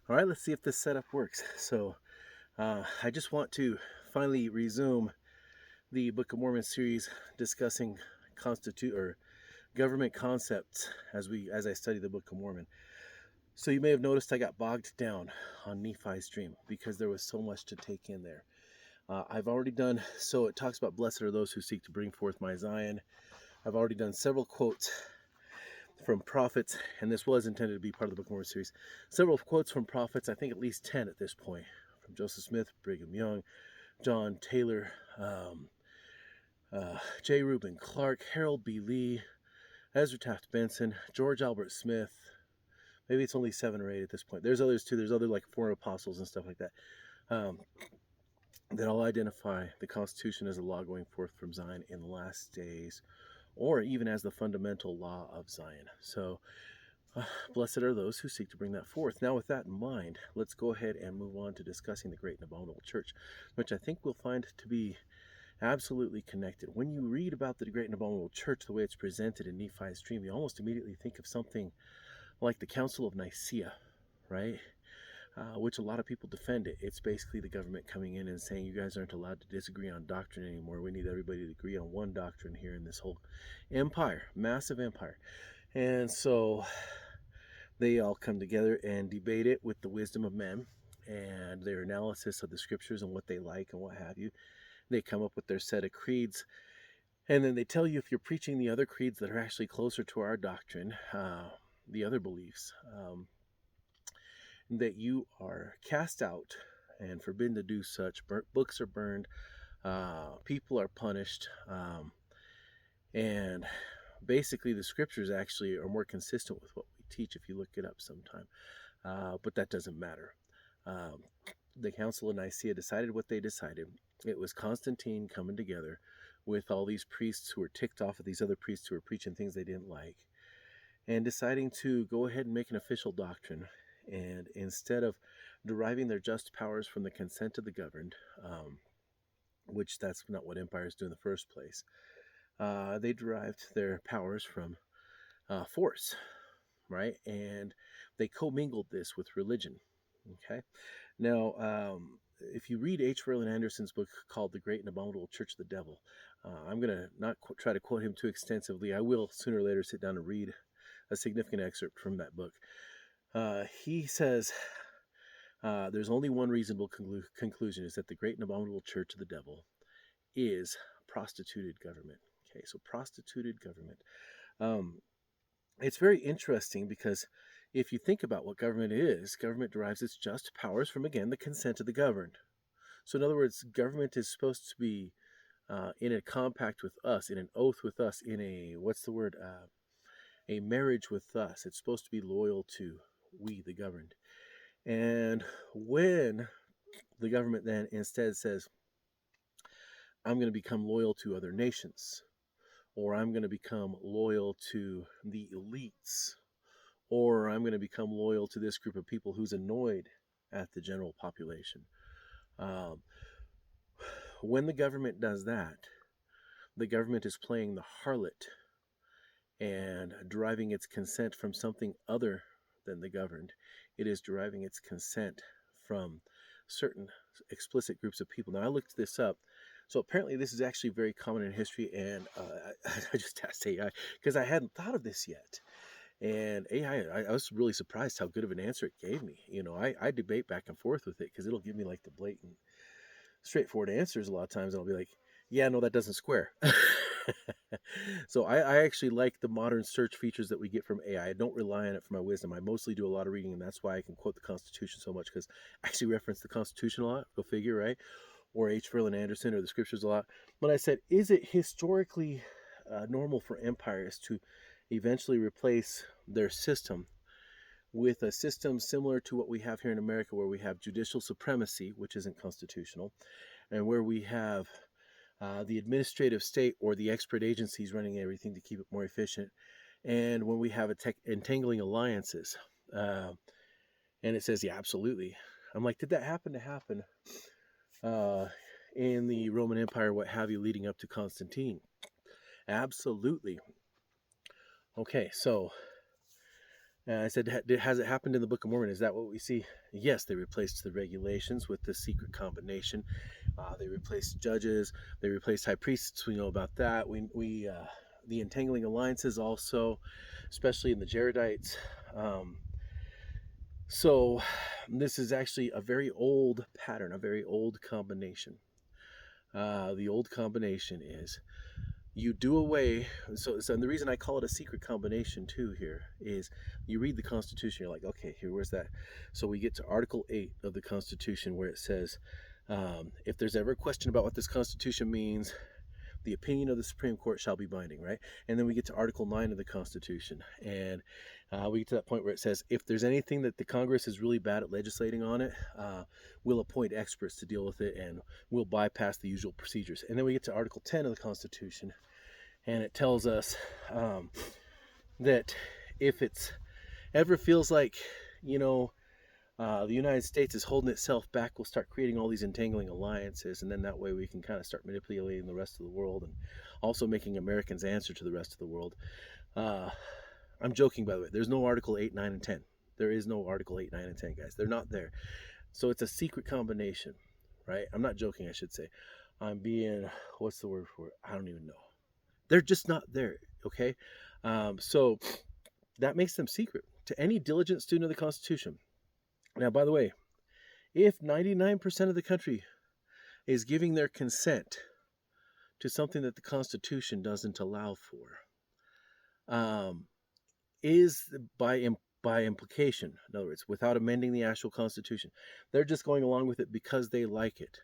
All right, let's see if this setup works. So, I just want to finally resume the Book of Mormon series discussing constitute or government concepts as I study the Book of Mormon. So you may have noticed I got bogged down on Nephi's dream because there was so much to take in there. I've already done so. It talks about blessed are those who seek to bring forth my Zion. I've already done several quotes from prophets, and this was intended to be part of the Book of Mormon series. Several quotes from prophets, I think at least 10 at this point, from Joseph Smith, Brigham Young, John Taylor, J. Reuben Clark, Harold B. Lee, Ezra Taft Benson, George Albert Smith. Maybe it's only 7 or 8 at this point. There's others too. There's other like foreign apostles and stuff like that. That all identify the Constitution as a law going forth from Zion in the last days, or even as the fundamental law of Zion. So, blessed are those who seek to bring that forth. Now, with that in mind, let's go ahead and move on to discussing the Great and Abominable Church, which I think we'll find to be absolutely connected. When you read about the Great and Abominable Church, the way it's presented in Nephi's dream, you almost immediately think of something like the Council of Nicaea, right? Which a lot of people defend it. It's basically the government coming in and saying, you guys aren't allowed to disagree on doctrine anymore. We need everybody to agree on one doctrine here in this whole empire, massive empire. And so they all come together and debate it with the wisdom of men and their analysis of the scriptures and what they like and what have you. They come up with their set of creeds, and then they tell you if you're preaching the other creeds that are actually closer to our doctrine, the other beliefs, that you are cast out and forbidden to do such. Books are burned, people are punished, and basically the scriptures actually are more consistent with what we teach if you look it up sometime. But that doesn't matter. The Council of Nicaea decided what they decided. It was Constantine coming together with all these priests who were ticked off at these other priests who were preaching things they didn't like, and deciding to go ahead and make an official doctrine. And instead of deriving their just powers from the consent of the governed, which that's not what empires do in the first place, they derived their powers from force, right? And they commingled this with religion. Okay. Now, if you read H. Verlan Andersen's book called The Great and Abominable Church of the Devil, I'm going to not try to quote him too extensively. I will sooner or later sit down and read a significant excerpt from that book. He says there's only one reasonable conclusion, is that the Great and Abominable Church of the Devil is prostituted government. Okay, so prostituted government. It's very interesting because if you think about what government is, government derives its just powers from, again, the consent of the governed. So in other words, government is supposed to be in a compact with us, in an oath with us, in a, a marriage with us. It's supposed to be loyal to we, the governed. And when the government then instead says, I'm going to become loyal to other nations, or I'm going to become loyal to the elites, or I'm going to become loyal to this group of people who's annoyed at the general population. When the government does that, the government is playing the harlot and deriving its consent from something other than the governed. It is deriving its consent from certain explicit groups of people. Now, I looked this up. So apparently this is actually very common in history, and I just asked AI because I hadn't thought of this yet. And AI, I was really surprised how good of an answer it gave me. You know, I debate back and forth with it because it'll give me like the blatant, straightforward answers a lot of times. And I'll be like, yeah, no, that doesn't square. So I actually like the modern search features that we get from AI. I don't rely on it for my wisdom. I mostly do a lot of reading, and that's why I can quote the Constitution so much, because I actually reference the Constitution a lot. Go figure, right? Or H. Verlan Andersen or the scriptures a lot. But I said, is it historically normal for empires to eventually replace their system with a system similar to what we have here in America, where we have judicial supremacy, which isn't constitutional, and where we have the administrative state or the expert agencies running everything to keep it more efficient, and when we have entangling alliances. And it says, yeah, absolutely. I'm like, did that happen in the Roman Empire, what have you, leading up to Constantine? Absolutely. Okay, so And I said, has it happened in the Book of Mormon? Is that what we see? Yes, they replaced the regulations with the secret combination. They replaced judges. They replaced high priests. We know about that. The entangling alliances also, especially in the Jaredites. Um, so this is actually a very old pattern, a very old combination. The old combination is you do away. So the reason I call it a secret combination too here is you read the Constitution, you're like, okay, here, where's that? So we get to Article 8 of the Constitution where it says, if there's ever a question about what this Constitution means, the opinion of the Supreme Court shall be binding, right? And then we get to Article 9 of the Constitution, and we get to that point where it says, if there's anything that the Congress is really bad at legislating on it, we'll appoint experts to deal with it, and we'll bypass the usual procedures. And then we get to Article 10 of the Constitution, and it tells us that if it's ever feels like, the United States is holding itself back, we'll start creating all these entangling alliances, and then that way we can kind of start manipulating the rest of the world and also making Americans answer to the rest of the world. I'm joking, by the way. There's no Article 8, 9, and 10. There is no Article 8, 9, and 10, guys. They're not there. So it's a secret combination, right? I'm not joking, I should say. I'm being, what's the word for it? I don't even know. They're just not there, okay? So that makes them secret to any diligent student of the Constitution. Now, by the way, if 99% of the country is giving their consent to something that the Constitution doesn't allow for, is by implication, in other words, without amending the actual Constitution, they're just going along with it because they like it.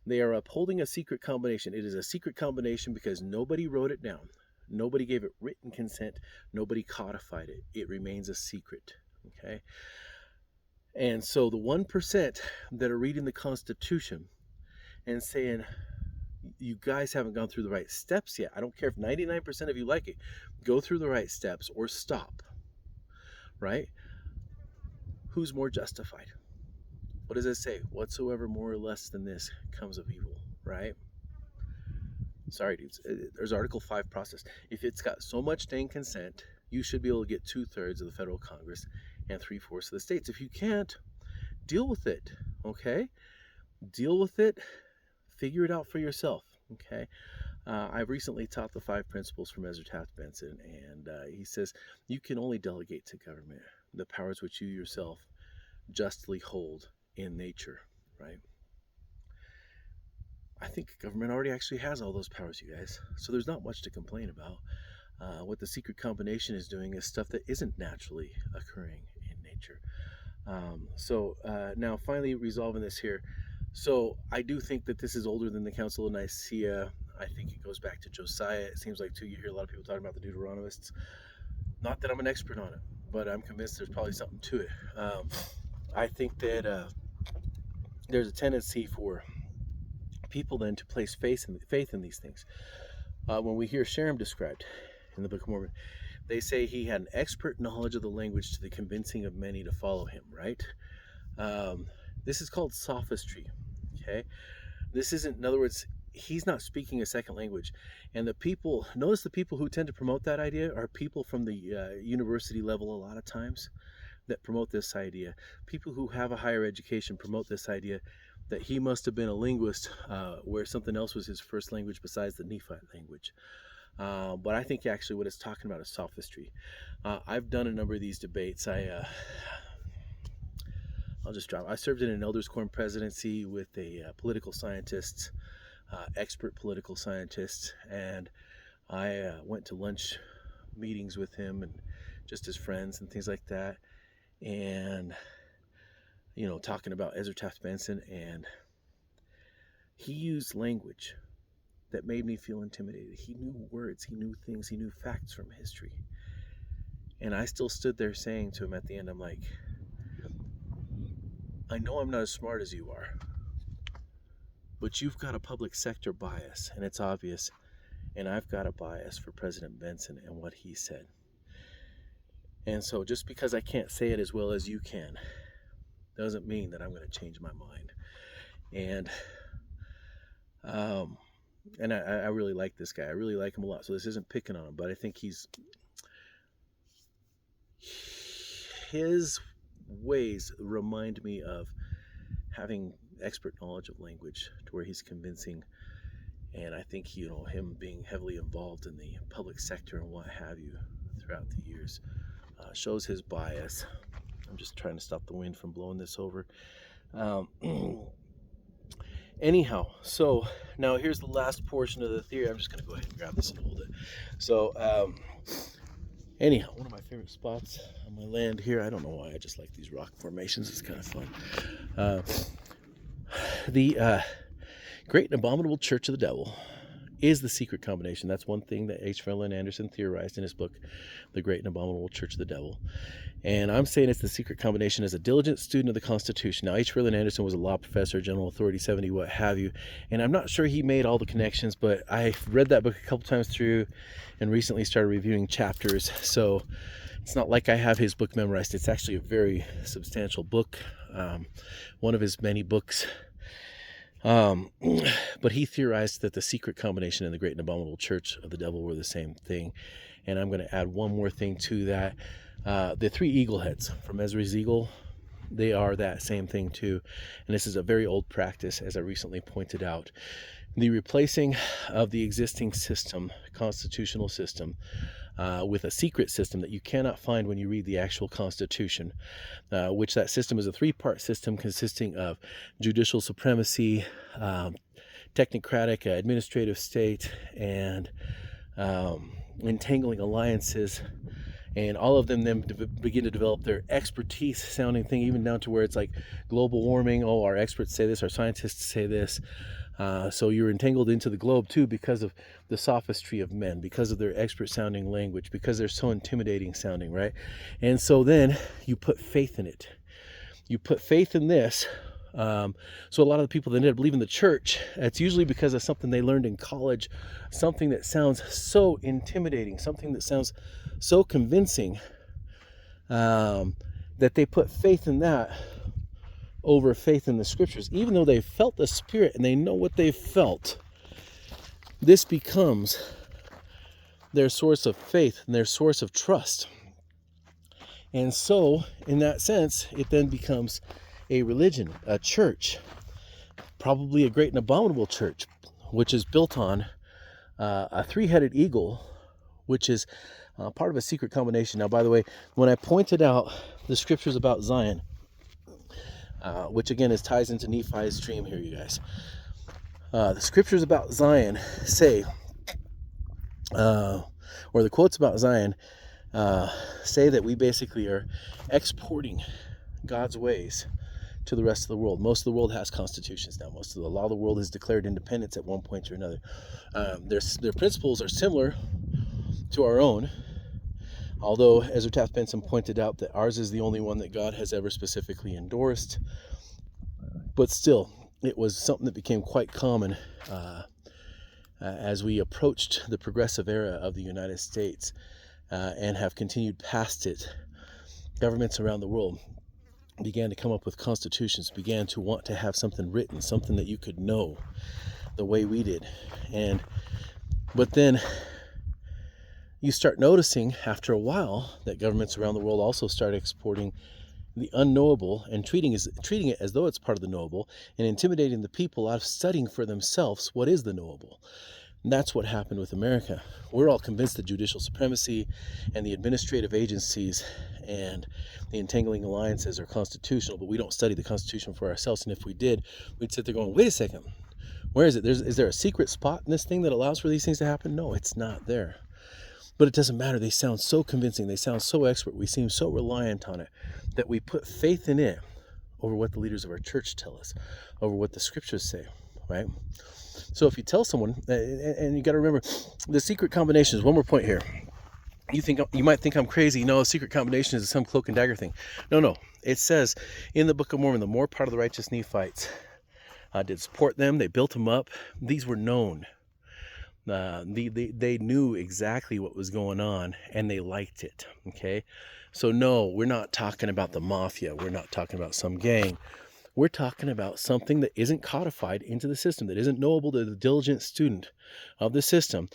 They are upholding a secret combination. It is a secret combination because nobody wrote it down. Nobody gave it written consent. Nobody codified it. It remains a secret, okay? And so the 1% that are reading the Constitution and saying, you guys haven't gone through the right steps yet. I don't care if 99% of you like it. Go through the right steps or stop, right? Who's more justified? What does it say? Whatsoever more or less than this comes of evil, right? Sorry, dudes. There's Article 5 process. If it's got so much dang consent, you should be able to get 2/3 of the federal Congress and 3/4 of the states. If you can't, deal with it, okay? Deal with it. Figure it out for yourself, okay? I've recently taught the 5 principles from Ezra Taft Benson, and he says you can only delegate to government the powers which you yourself justly hold in nature, right? I think government already actually has all those powers, you guys. So there's not much to complain about. What the secret combination is doing is stuff that isn't naturally occurring in nature. Now finally resolving this here. So I do think that this is older than the Council of Nicaea. I think it goes back to Josiah. It seems like too, you hear a lot of people talking about the Deuteronomists. Not that I'm an expert on it, but I'm convinced there's probably something to it. I think that there's a tendency for people then to place faith in these things. When we hear Sherem described in the Book of Mormon, they say he had an expert knowledge of the language to the convincing of many to follow him, right? This is called sophistry, okay? This isn't, in other words, he's not speaking a second language. And notice the people who tend to promote that idea are people from the university level a lot of times that promote this idea. People who have a higher education promote this idea that he must have been a linguist where something else was his first language besides the Nephite language. But I think actually what it's talking about is sophistry. I've done a number of these debates. I served in an elders quorum presidency with a political scientist, expert political scientist, and I went to lunch meetings with him and just as friends and things like that. And, talking about Ezra Taft Benson, and he used language that made me feel intimidated. He knew words, he knew things, he knew facts from history. And I still stood there saying to him at the end, I'm like, I know I'm not as smart as you are, but you've got a public sector bias, and it's obvious, and I've got a bias for President Benson and what he said. And so just because I can't say it as well as you can doesn't mean that I'm going to change my mind. And I really like this guy. I really like him a lot. So this isn't picking on him, but I think his ways remind me of having expert knowledge of language to where he's convincing. And I think, him being heavily involved in the public sector and what have you throughout the years shows his bias. I'm just trying to stop the wind from blowing this over. Anyhow, so now here's the last portion of the theory. I'm just going to go ahead and grab this and hold it. So, anyhow, one of my favorite spots on my land here. I don't know why, I just like these rock formations. It's kind of fun. The Great and Abominable Church of the Devil is the secret combination. That's one thing that Verlan Andersen theorized in his book, The Great and Abominable Church of the Devil. And I'm saying it's the secret combination as a diligent student of the Constitution. Now, Verlan Andersen was a law professor, General Authority 70, what have you. And I'm not sure he made all the connections, but I read that book a couple times through and recently started reviewing chapters. So it's not like I have his book memorized. It's actually a very substantial book, one of his many books. But he theorized that the secret combination and the Great and Abominable Church of the Devil were the same thing. And I'm going to add one more thing to that. The 3 eagle heads from Ezra's eagle, they are that same thing too. And this is a very old practice, as I recently pointed out. The replacing of the existing system, constitutional system, with a secret system that you cannot find when you read the actual Constitution, which that system is a 3-part system consisting of judicial supremacy, technocratic administrative state, and entangling alliances. And all of them then begin to develop their expertise sounding thing, even down to where it's like global warming. Oh, our experts say this, our scientists say this. So you're entangled into the globe too because of the sophistry of men, because of their expert sounding language, because they're so intimidating sounding, right? And so then you put faith in it. You put faith in this. So a lot of the people that end up leaving the church, it's usually because of something they learned in college, something that sounds so intimidating, something that sounds so convincing, that they put faith in that over faith in the scriptures. Even though they felt the Spirit and they know what they felt, this becomes their source of faith and their source of trust. And so, in that sense, it then becomes a religion, a church, probably a great and abominable church, which is built on a 3-headed eagle, which is part of a secret combination. Now, by the way, when I pointed out the scriptures about Zion, which again ties into Nephi's dream here, you guys. The scriptures about Zion say, or the quotes about Zion say that we basically are exporting God's ways to the rest of the world. Most of the world has constitutions now. A lot of the world has declared independence at one point or another. Their principles are similar to our own, although Ezra Taft Benson pointed out that ours is the only one that God has ever specifically endorsed. But still, it was something that became quite common as we approached the progressive era of the United States and have continued past it. Governments around the world began to come up with constitutions, began to want to have something written, something that you could know the way we did. But then you start noticing after a while that governments around the world also start exporting the unknowable and treating it as though it's part of the knowable, and intimidating the people out of studying for themselves what is the knowable. And that's what happened with America. We're all convinced that judicial supremacy and the administrative agencies and the entangling alliances are constitutional, but we don't study the Constitution for ourselves. And if we did, we'd sit there going, wait a second, where is it? Is there a secret spot in this thing that allows for these things to happen? No, it's not there. But it doesn't matter. They sound so convincing. They sound so expert. We seem so reliant on it that we put faith in it over what the leaders of our church tell us, over what the scriptures say, right? So if you tell someone, and you got to remember, the secret combination is one more point here. You might think I'm crazy. No, secret combination is some cloak and dagger thing. No. It says in the Book of Mormon, the more part of the righteous Nephites did support them. They built them up. These were known. They knew exactly what was going on, and they liked it. Okay, so no, we're not talking about the mafia. We're not talking about some gang. We're talking about something that isn't codified into the system, that isn't knowable to the diligent student of the system.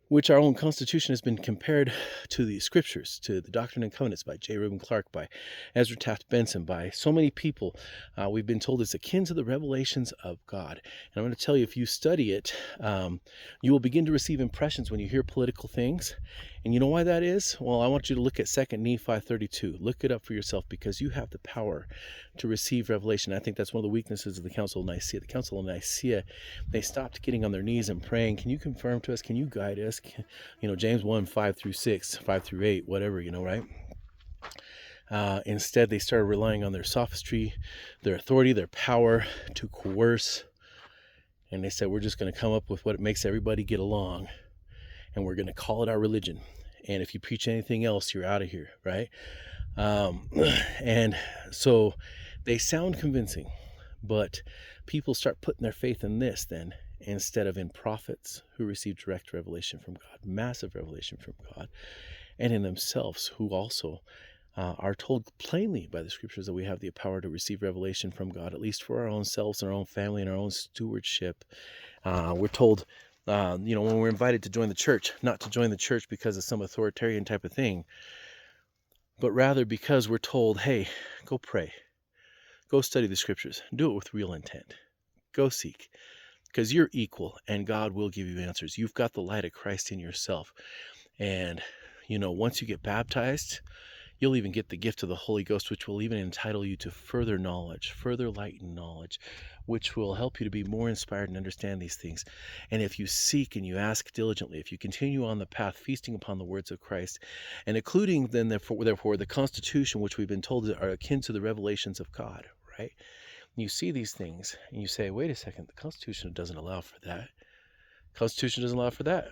which our own Constitution has been compared to the Scriptures, to the Doctrine and Covenants by Reuben Clark, by Ezra Taft Benson, by so many people. We've been told it's akin to the revelations of God. And I'm going to tell you, if you study it, you will begin to receive impressions when you hear political things. And you know why that is? Well, I want you to look at 2 Nephi 32. Look it up for yourself, because you have the power to receive revelation. I think that's one of the weaknesses of the Council of Nicaea. The Council of Nicaea, they stopped getting on their knees and praying, can you confirm to us? Can you guide us? James 1, 5 through 6, 5 through 8, whatever, right? Instead, they started relying on their sophistry, their authority, their power to coerce. And they said, we're just going to come up with what makes everybody get along, and we're going to call it our religion. And if you preach anything else, you're out of here, right? And so they sound convincing, but people start putting their faith in this then, instead of in prophets who receive direct revelation from God, massive revelation from God, and in themselves, who also are told plainly by the Scriptures that we have the power to receive revelation from God, at least for our own selves and our own family and our own stewardship. We're told, when we're invited to join the church, not to join the church because of some authoritarian type of thing, but rather because we're told, hey, go pray, go study the Scriptures, do it with real intent, go seek, because you're equal and God will give you answers. You've got the light of Christ in yourself. And, once you get baptized, you'll even get the gift of the Holy Ghost, which will even entitle you to further knowledge, further light and knowledge, which will help you to be more inspired and understand these things. And if you seek and you ask diligently, if you continue on the path, feasting upon the words of Christ, and including then therefore the Constitution, which we've been told are akin to the revelations of God, right? You see these things and you say, wait a second, the Constitution doesn't allow for that. Constitution doesn't allow for that.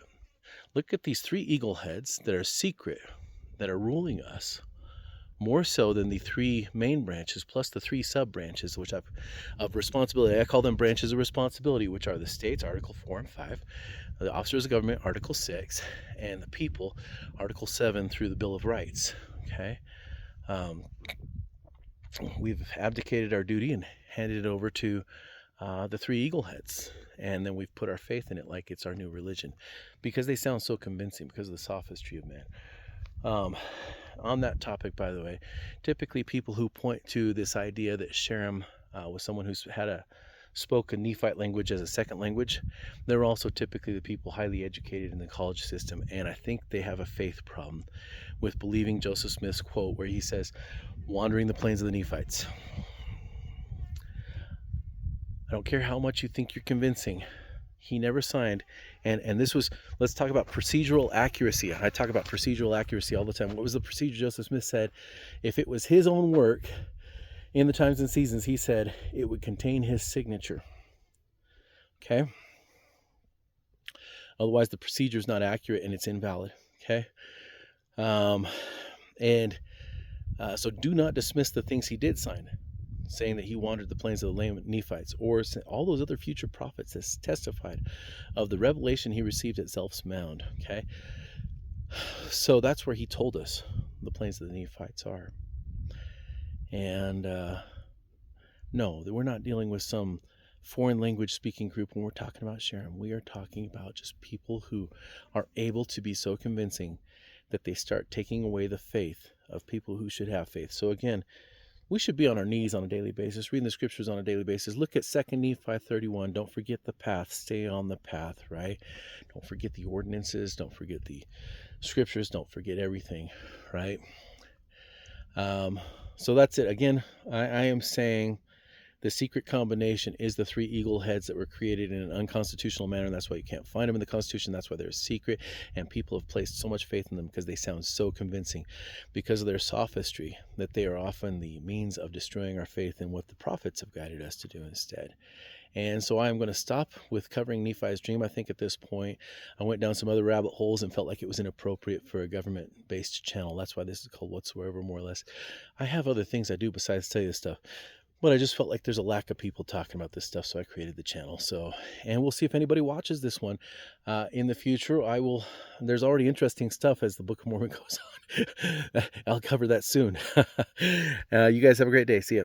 Look at these 3 eagle heads that are secret, that are ruling us, more so than the 3 main branches, plus the 3 sub-branches, which of responsibility. I call them branches of responsibility, which are the states, Article 4 and 5, the officers of government, Article 6, and the people, Article 7 through the Bill of Rights. Okay, we've abdicated our duty and handed it over to the 3 eagle heads, and then we've put our faith in it like it's our new religion, because they sound so convincing, because of the sophistry of man. On that topic, by the way, typically people who point to this idea that Sherem was someone who's spoken Nephite language as a second language, they're also typically the people highly educated in the college system, and I think they have a faith problem with believing Joseph Smith's quote where he says, wandering the plains of the Nephites. I don't care how much you think you're convincing. He never signed. And this was, let's talk about procedural accuracy. I talk about procedural accuracy all the time. What was the procedure Joseph Smith said? If it was his own work in the times and seasons, he said it would contain his signature. Okay? Otherwise, the procedure is not accurate and it's invalid. Okay? So do not dismiss the things he did sign, saying that he wandered the plains of the Nephites, or all those other future prophets that testified of the revelation he received at Zelph's Mound. Okay, so that's where he told us the plains of the Nephites are. And no, we're not dealing with some foreign language speaking group when we're talking about Sherem. We are talking about just people who are able to be so convincing that they start taking away the faith of people who should have faith. So again, we should be on our knees on a daily basis, reading the Scriptures on a daily basis. Look at 2 Nephi 31. Don't forget the path. Stay on the path, right? Don't forget the ordinances. Don't forget the Scriptures. Don't forget everything, right? So that's it. Again, I am saying the secret combination is the 3 eagle heads that were created in an unconstitutional manner, and that's why you can't find them in the Constitution. That's why they're secret, and people have placed so much faith in them because they sound so convincing, because of their sophistry, that they are often the means of destroying our faith in what the prophets have guided us to do instead. And so I'm going to stop with covering Nephi's dream. I think at this point I went down some other rabbit holes and felt like it was inappropriate for a government-based channel. That's why this is called Whatsoever, more or less. I have other things I do besides tell you this stuff, but I just felt like there's a lack of people talking about this stuff, so I created the channel. And we'll see if anybody watches this one in the future. There's already interesting stuff as the Book of Mormon goes on. I'll cover that soon. You guys have a great day. See ya.